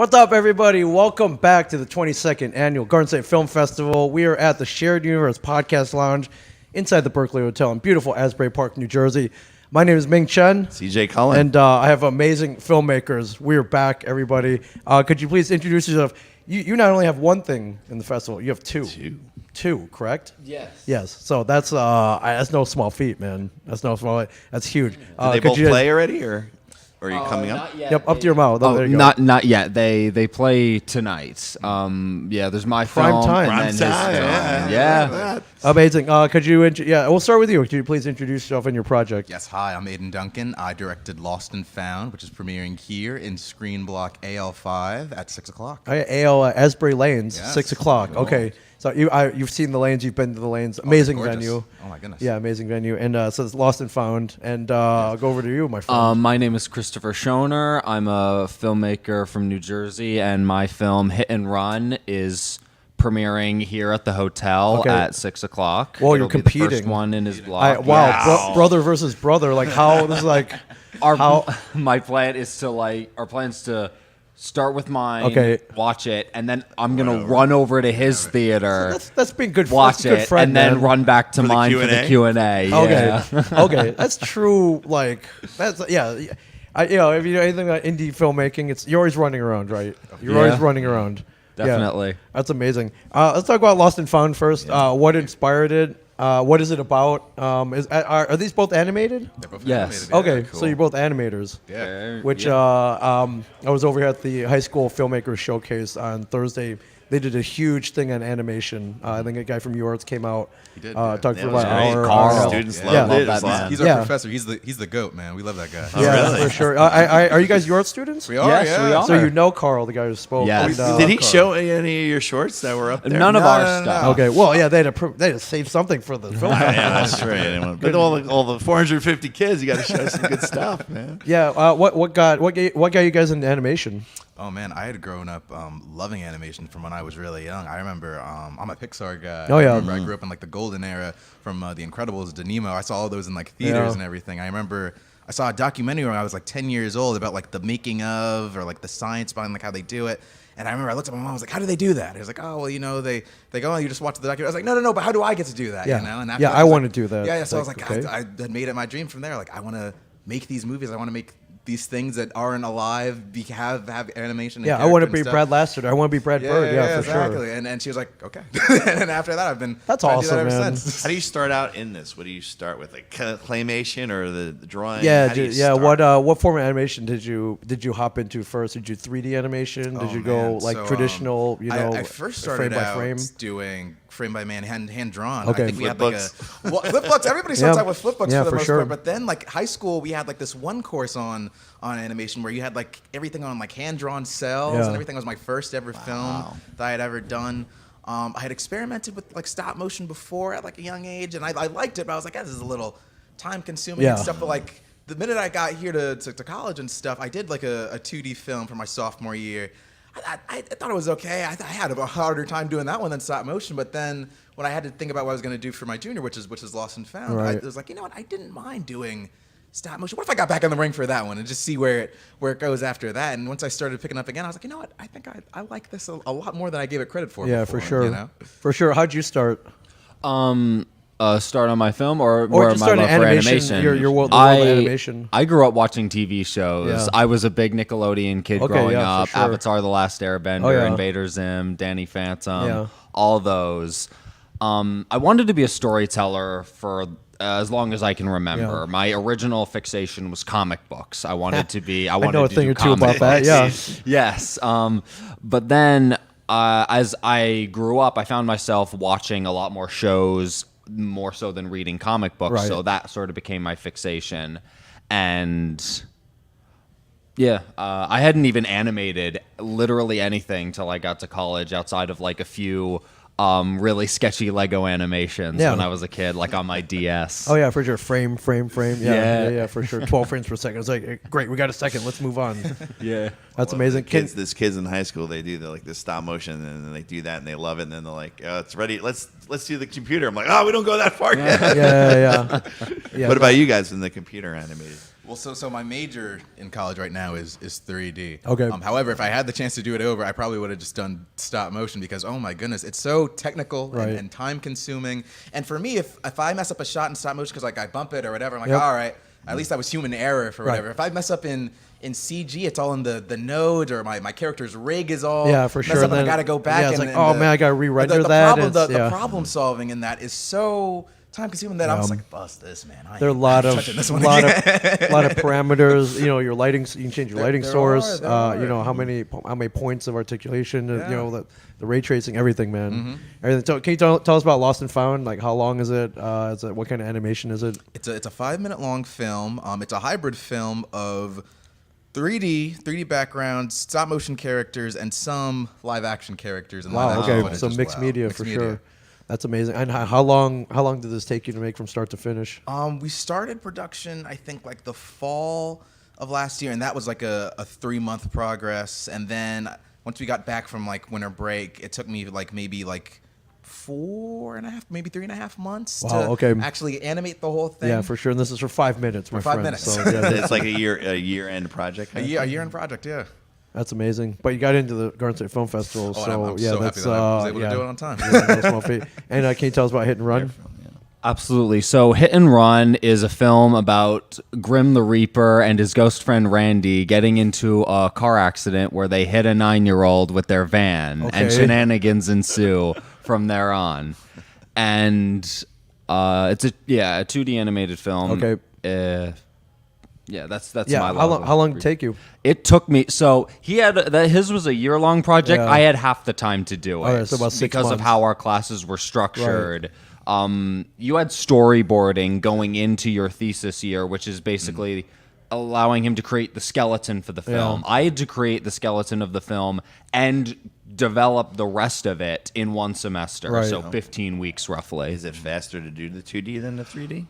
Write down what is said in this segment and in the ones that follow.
What's up, everybody? Welcome back to the 22nd Annual Garden State Film Festival. We are at the Shared Universe Podcast Lounge inside the Berkeley Hotel in beautiful Asbury Park, New Jersey. My name is Ming Chen. CJ Cullen. And I have amazing filmmakers. We are back, everybody. Could you please introduce yourself? You not only have one thing in the festival, you have two. Two, correct? Yes. So that's no small feat, man. That's huge. Did they both play already, or are you coming up? Not yet. Yep, up to your mouth. Oh, not yet. They play tonight. There's my Prime film. time. Prime time. Yeah. Amazing. Could you? We'll start with you. Could you please introduce yourself and your project? Yes, hi, I'm Adin Duncan. I directed Lost and Found, which is premiering here in Screen Block AL5 at 6 o'clock. AL Asbury Lanes, Yes. 6 o'clock. Cool. Okay. So you've seen the lanes, you've been to the lanes. Amazing gorgeous. venue. Oh, my goodness. Yeah, amazing venue. And so it's Lost and Found. And I'll go over to you, my friend. My name is Christopher Schoner. I'm a filmmaker from New Jersey, and my film Hit and Run is premiering here at the hotel at 6 o'clock. Well, It'll you're be the competing. first one in his block. Brother versus brother. Like how this is like My plan is to our plan's to start with mine, Okay. watch it, and then I'm gonna run over to his theater, that's being good. watch that's a good it, friend, and then man. run back to For the mine for the Q&A. Okay. Yeah. Okay. That's true. Like that's if you know anything about indie filmmaking, you're always running around, right? You're always running around. Definitely. Yeah, that's amazing. Let's talk about Lost and Found first. What inspired it? What is it about? Are these both animated? They're both Yes. animated. Okay, Yeah, cool. so you're both animators. Yeah. Which I was over here at the high school filmmakers showcase on Thursday. They did a huge thing on animation. I think a guy from yours came out. He did, Talked Yeah, for it about was an great. hour. Carl. Students Yeah. loved Love it. that It was man. He's our professor. He's the goat, man. We love that guy. Yeah, really? for sure. Are you guys your students? We are, Yes, yeah. we are. So you know Carl, the guy who spoke. Yes. And, Did he Carl. show any of your shorts that were up there? None of No, our no, no, stuff. no. Okay, well, yeah, they had to save something for the film. Yeah, that's right. But all the 450 kids, you got to show some good stuff, man. Yeah, what got you guys into animation? Oh man, I had grown up loving animation from when I was really young. I remember I'm a Pixar guy. Oh, yeah. I remember I grew up in like the golden era from The Incredibles to Nemo. I saw all those in like theaters and everything. I remember I saw a documentary when I was like 10 years old about like the making of or like the science behind like how they do it. And I remember I looked at my mom. I was like, "How do they do that?" He was like, "Oh, well, they go, oh, you just watch the documentary." I was like, "No, but how do I get to do that?" Yeah. You know? And after Yeah, that, I was wanna like- do that. Yeah. So I was Like, like, okay. I had made it my dream from there. Like, I want to make these movies. I want to make these things that aren't alive have animation. And Yeah, I want to character be and stuff. Brad Lasseter. I want to be Brad Bird. Yeah, for exactly. sure. And she was like, "Okay." And after that, I've been That's trying to do awesome, that ever man. since. How do you start out in this? What do you start with? Like claymation or the drawing? Yeah, How do you start? What form of animation did you hop into first? Did you 3D animation? Did Oh, you go man. like So, traditional? I first started frame by out frame. doing frame by man, hand drawn. Okay. I think we had Flip like flip books. Everybody starts out with flip books Yeah, for the for most sure. part. But then like high school, we had like this one course on animation where you had like everything on like hand drawn cells Yeah. and everything. Was my first ever film that I had ever done. I had experimented with like stop motion before at like a young age, and I liked it, but I was like, this is a little time consuming and Yeah. stuff. But like the minute I got here to college and stuff, I did like a 2D film for my sophomore year. I thought it was okay. I had a harder time doing that one than stop motion. But then when I had to think about what I was going to do for my junior, which is Lost and Found, Right. I was like, you know what? I didn't mind doing stop motion. What if I got back in the ring for that one and just see where it goes after that? And once I started picking up again, I was like, you know what? I think I like this a lot more than I gave it credit for. Yeah, before, for sure. You know? For sure. How'd you start? Start on my film or just my start love in for animation, animation. your world of animation. I grew up watching TV shows. Yeah. I was a big Nickelodeon kid Okay, growing yeah, for up. sure. Avatar: The Last Airbender, Oh, yeah. Invader Zim, Danny Phantom, Yeah. all those. I wanted to be a storyteller for as long as I can remember. Yeah. My original fixation was comic books. I wanted to be. I I wanted know a to thing do or two about comic that. books. Yeah. Yes. But then as I grew up, I found myself watching a lot more shows, more so than reading comic books. Right. So that sort of became my fixation. And yeah, I hadn't even animated literally anything till I got to college outside of like a few really sketchy Lego animations Yeah. when I was a kid, like on my DS. Oh yeah, for sure. Frame. Yeah. Yeah, for sure. 12 frames per second. It's like, great, we got a second. Let's move on. Yeah. That's amazing. There's kids in high school. They do like this stop motion, and then they do that, and they love it. And then they're like, "It's ready. Let's do the computer." I'm like, "Oh, we don't go that far yet." Yeah. What about you guys in the computer animated? Well, so my major in college right now is 3D. Okay. However, if I had the chance to do it over, I probably would have just done stop motion because, oh my goodness, it's so technical and time consuming. And for me, if I mess up a shot in stop motion because like I bump it or whatever, I'm like, all right, at least that was human error for whatever. If I mess up in CG, it's all in the node or my character's rig is all for messed sure. up and I got to go back. Yeah, it's and, like, oh man, I got to re-render that. The problem solving in that is so time consuming that I'm just like, bust this, man. There are a lot of lot of parameters. You know, your lighting. You can change your lighting source. There are. You know how many points of articulation. You know the ray tracing, everything, man. Everything. So can you tell us about Lost and Found? Like how long is it? What kind of animation is it? It's a 5-minute long film. It's a hybrid film of 3D backgrounds, stop motion characters, and some live action characters. And Wow. Okay. footage So as mixed well. media for sure. That's amazing. And how long did this take you to make from start to finish? We started production, I think, like the fall of last year, and that was like a 3-month progress. And then once we got back from like winter break, it took me like maybe like 4.5, maybe 3.5 months to actually animate the whole thing. Yeah, for sure. And this is for 5 minutes, my friend. 5 minutes. So, yeah, It's like a year-end project. A year-end project, yeah. That's amazing. But you got into the Garden State Film Festival, so I'm yeah, so that's happy that I was able to do it on time. No small feat. And can you tell us about Hit and Run? Absolutely. So Hit and Run is a film about Grim the Reaper and his ghost friend Randy getting into a car accident where they hit a 9-year-old with their van, and shenanigans ensue from there on. And it's a 2D animated film. Okay. Yeah, that's my how long did it take you? It took me. So he had his was a year-long project. Yeah. I had half the time to do it All right, so about 6 because of months. how our classes were structured. You had storyboarding going into your thesis year, which is basically allowing him to create the skeleton for the film. I had to create the skeleton of the film and develop the rest of it in one semester, so 15 weeks roughly. Is it faster to do the 2D than the 3D?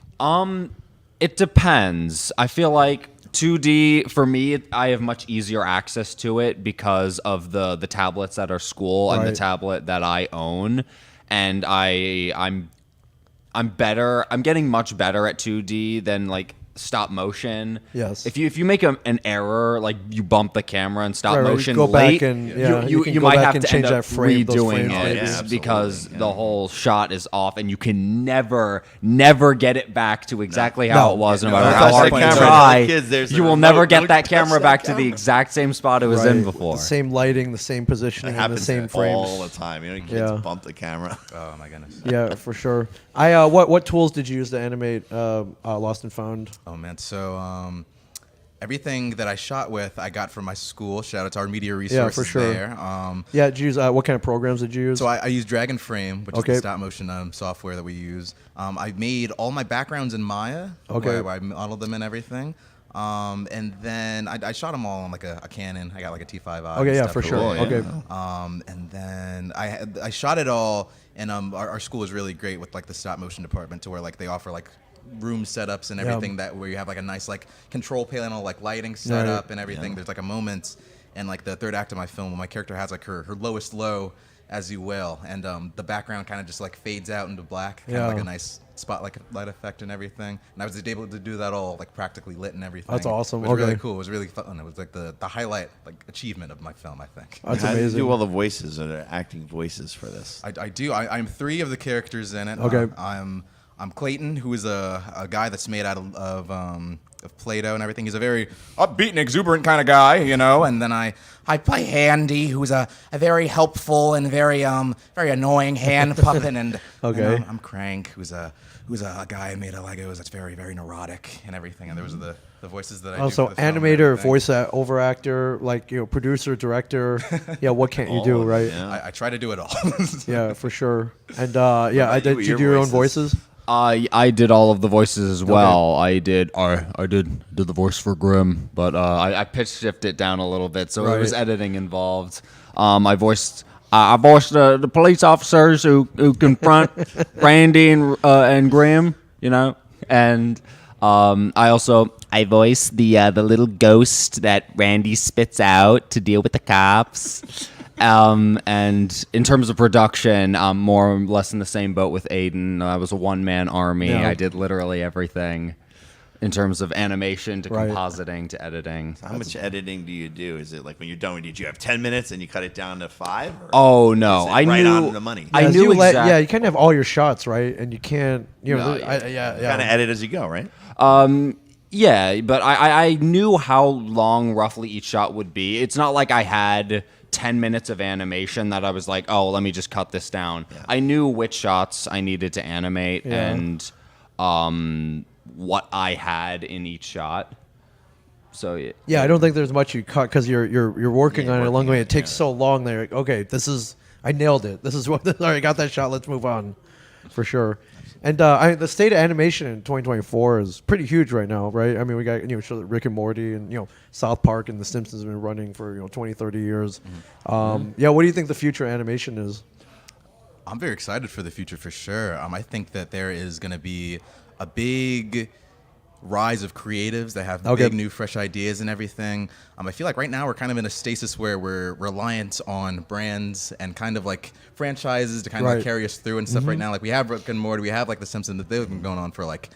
It depends. I feel like 2D, for me, I have much easier access to it because of the tablets at our school and the tablet that I own. And I'm getting much better at 2D than like stop motion. Yes. If you make an error, like you bump the camera in stop motion go late, back and, you go might back have and to change end that up frame, those redoing frames, it because the whole shot is off, and you can never get it back to exactly how it was. No matter how hard you try, you will never get that camera back to the exact same spot it was in before. The same lighting, the same positioning, and the same frames. all the time. You know, kids bump the camera. Oh my goodness. Yeah, for sure. What tools did you use to animate Lost and Found? Oh man, so everything that I shot with, I got from my school. Shout out to our media resources for sure. there. Did you use what kind of programs did you use? So I use Dragon Frame, which is the stop motion software that we use. I made all my backgrounds in Maya, where I modeled them and everything. And then I shot them all on like a Canon. I got like a T5i. Okay, yeah, for sure. Okay. And then I shot it all, and our school is really great with like the stop motion department, to where like they offer like room setups and everything that where you have like a nice like control panel, like lighting setup and everything. There's like a moment in like the third act of my film when my character has like her lowest low, as you will, and the background kind of just like fades out into black, kind of like a nice spotlight light effect and everything. And I was able to do that all like practically lit and everything. That's awesome. It was really cool. It was really fun. It was like the highlight like achievement of my film, I think. That's How amazing. do you do all the voices or acting voices for this? I do. I'm 3 of the characters in it. Okay. I'm Clayton, who is a guy that's made out of Play-Doh and everything. He's a very upbeat and exuberant kind of guy, you know. And then I play Handy, who's a very helpful and very annoying hand puppet. And I'm Crank, who's a guy made of Legos that's very, very neurotic and everything. And those are the voices that I do. Also, for the film and animator, everything. voice over actor, like producer, director. Yeah, what can't you do, right? I try to do it all. Yeah, for sure. And about did you, you do your own voices? I did all of the voices as well. I did the voice for Grim, but I pitch shifted it down a little bit, so there was editing involved. I voiced the police officers who confront Randy and Grim, you know, and I voiced the little ghost that Randy spits out to deal with the cops. And in terms of production, I'm more or less in the same boat with Adin. I was a one-man army. Yeah. I did literally everything. in terms of animation to Right. compositing to editing. How much editing do you do? Is it like when you're done? Did you have 10 minutes and you cut it down to 5? Or Oh no, is it I right knew on the money. I Yeah, knew you exactly. Yeah, you can't have all your shots, right? And you can't, you know, No, yeah. Kind of edit as you go, right? Yeah, but I knew how long roughly each shot would be. It's not like I had 10 minutes of animation that I was like, oh, let me just cut this down. Yeah. I knew which shots I needed to animate Yeah. and what I had in each shot. So yeah. Yeah, I don't think there's much you cut because you're working Yeah, on it a long working way. on It it, takes yeah. so long. They're like, okay, I nailed it. This is what. All right, got that shot. Let's move on, for sure. And the state of animation in 2024 is pretty huge right now, right? I mean, we got Rick and Morty and South Park and The Simpsons have been running for 20, 30 years. Yeah, what do you think the future of animation is? I'm very excited for the future for sure. I think that there is going to be a big rise of creatives that have Okay. big new fresh ideas and everything. I feel like right now we're kind of in a stasis where we're reliant on brands and kind of like franchises to kind of Right. like carry us through and stuff right now. Like we have Rick and Morty, we have like The Simpsons that they've been going on for like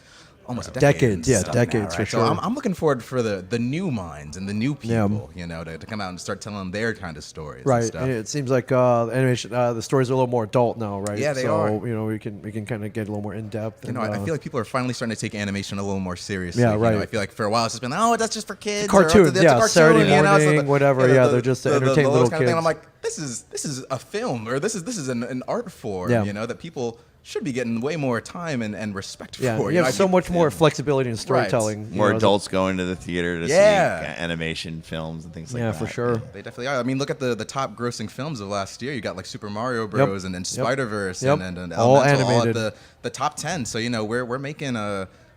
almost a decade. Decades, and yeah, stuff decades now, for right? sure. So I'm looking forward for the new minds and the new Yeah. people, to come out and start telling their kind of stories and Right, stuff. and it seems like animation. The stories are a little more adult now, right? Yeah, they so, are. we can kind of get a little more in depth. I feel like people are finally starting to take animation a little more seriously. Yeah, right. I feel like for a while it's just been, oh, that's just for kids. or, Cartoons, that's a yeah, cartoon, Saturday it's morning, the- whatever, the- yeah, the- they're just to the- entertain the little those kind of thing. kids. I'm like, this is a film, or this is an art form, Yeah. that people should be getting way more time and respect Yeah, for. you have I so think- much more flexibility in storytelling. More as a- adults going to the theater to Yeah. see animation films and things like Yeah, that. for sure. They definitely are. I mean, look at the top grossing films of last year. You got like Super Mario Bros. and Spider-Verse Yep. and All Elemental, animated. at the top 10. So, we're making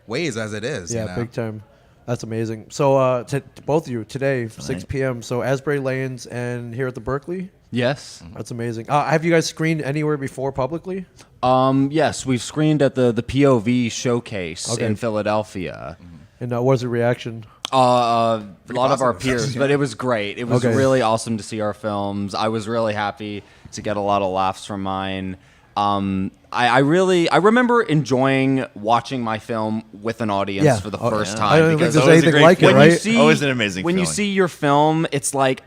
waves as it is. Yeah, big time. That's amazing. So, to both of you today, 6 p.m. So Asbury Lanes and here at the Berkeley. Yes. That's amazing. Have you guys screened anywhere before publicly? Yes, we've screened at the POV showcase Okay. in Philadelphia. And what was the reaction? A lot of our positive. peers, but it was great. It was Okay. really awesome to see our films. I was really happy to get a lot of laughs from mine. I remember enjoying watching my film with an audience Yeah. for the Oh, first yeah. time. I don't think because there's always a anything great like it, feeling. right? you see, Always an amazing when you feeling. see your film, it's like,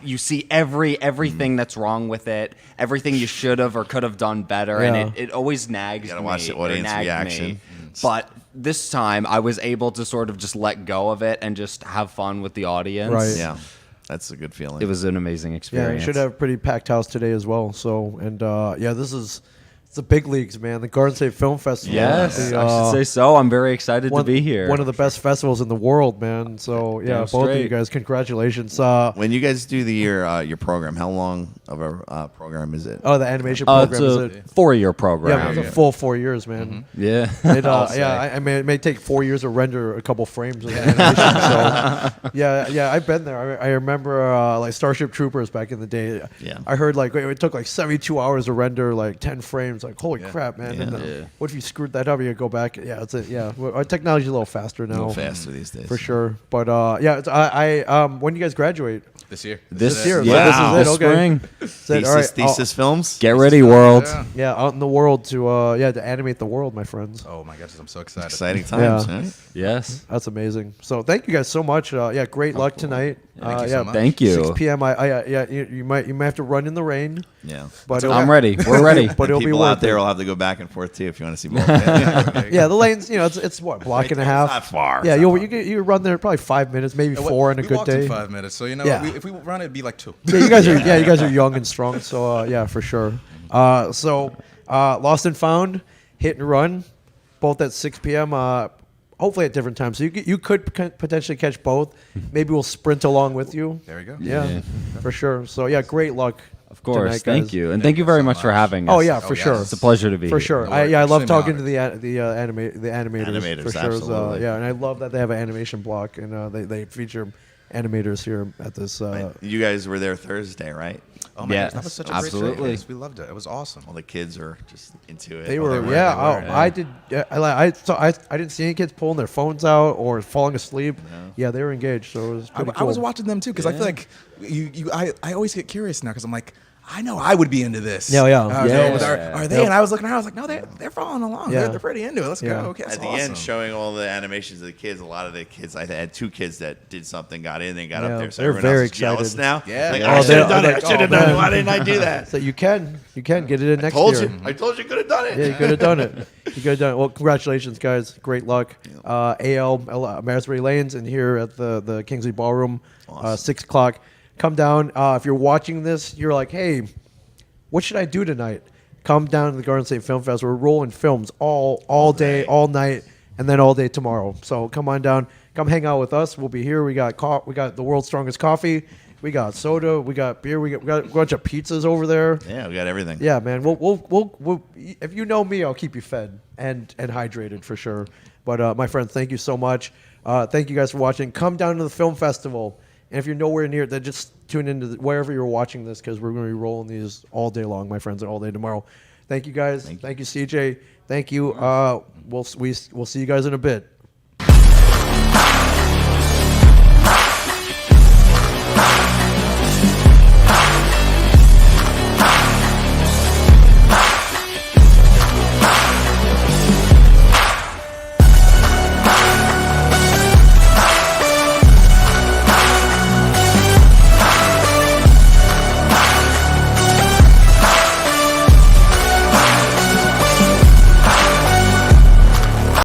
you see everything that's wrong with it, everything you should have or could have done better, Yeah. and it always nags You gotta me. watch the or audience nagged reaction. me. But this time, I was able to sort of just let go of it and just have fun with the audience. Right. Yeah, that's a good feeling. It was an amazing Yeah, experience. we should have a pretty packed house today as well. So, and it's the big leagues, man. The Garden State Film Festival. Yes, The, I should say so. I'm very excited to be here. One of the best festivals in the world, man. So, yeah, Damn both of you straight. guys, congratulations. When you guys do your program, how long of a program is it? Oh, the animation It's program is a it? 4-year Yeah, program. it's a full 4 years, man. Yeah. It, I'll say. I mean, it may take 4 years to render a couple frames of animation. So, yeah, I've been there. I remember like Starship Troopers back in the day. Yeah. I heard like it took like 72 hours to render like 10 frames. Like, holy crap, man! Yeah. And, Yeah. what if you screwed that up? You go back. Yeah, it's yeah. Well, our technology's a little faster now, A little faster these days. for sure. But yeah, when do you guys graduate? This year. This year. Yeah, So this is this it. Okay. spring. That's it. All right. Thesis films. Get ready, world. Yeah. Yeah, out in the world to animate the world, my friends. Oh my gosh, I'm so excited. Exciting times. Yeah. Right? Yes. That's amazing. So thank you guys so much. Yeah, great luck tonight. Thank you so much. Thank you. 6 p.m. You might have to run in the rain, Yeah. but I'm ready. We're ready. But it'll be People worth out there it. will have to go back and forth too if you want to see both. Yeah, the lanes. It's what, block and a half. It's not far. Yeah, It's not far. you run there probably 5 minutes, maybe Yeah, 4 on a we good walked in day. 5 minutes, so Yeah. if we run, it'd be like 2. Yeah, you guys are young and strong. So yeah, for sure. So Lost and Found, Hit and Run, both at 6 p.m. Hopefully at different times. So you could potentially catch both. Maybe we'll sprint along with you. There we go. Yeah, for sure. So yeah, great luck. Of course. tonight, Thank guys. you. And thank you very so much for much. having us. Oh yeah, for yes. sure. It's a pleasure to be For here. sure. No I worries. love Extremely talking to honored. the animators. Animators, for sure. absolutely. Yeah, and I love that they have an animation block and they feature animators here at this. You guys were there Thursday, right? Oh my Yeah, gosh, that was such a absolutely. great showcase. We loved it. It was awesome. All the kids are just into it. They Oh, were, they yeah. they were, Oh, I did. Yeah, I didn't see any kids pulling their phones out or falling asleep. Yeah, they were engaged. So it was pretty I was cool. watching them too because I feel like I always get curious now because I'm like, I know I would be into this. Yeah. Are they? Yep. And I was looking around. I was like, no, they're following along. Yeah. They're pretty into it. Let's Yeah. go. Okay, that's At the awesome. end, showing all the animations of the kids, a lot of the kids, I had 2 kids that did something, got in, and got Yeah, up there. So they're everyone very else is jealous excited. now. Yeah. Like, Yeah. I Oh, should have they're done it. I like, should have oh, done it. man. Why didn't I do that? So you can get it in next Told year. you. I told you could have done it. Yeah, you could have done it. You could have done it. Well, congratulations, guys. Great luck. AL Marisbury Lanes and here at the Kingsley Ballroom, Awesome. 6 o'clock. Come down. If you're watching this, you're like, hey, what should I do tonight? Come down to the Garden State Film Fest. We're rolling films all day, all night, and then all day tomorrow. So come on down. Come hang out with us. We'll be here. We got the world's strongest coffee. We got soda. We got beer. We got a bunch of pizzas over there. Yeah, we got everything. Yeah, man. We'll if you know me, I'll keep you fed and hydrated for sure. But my friend, thank you so much. Thank you guys for watching. Come down to the film festival, and if you're nowhere near, then just tune into wherever you're watching this because we're going to be rolling these all day long, my friends, and all day tomorrow. Thank you guys. Thank you, CJ. Thank you. We'll see you guys in a bit.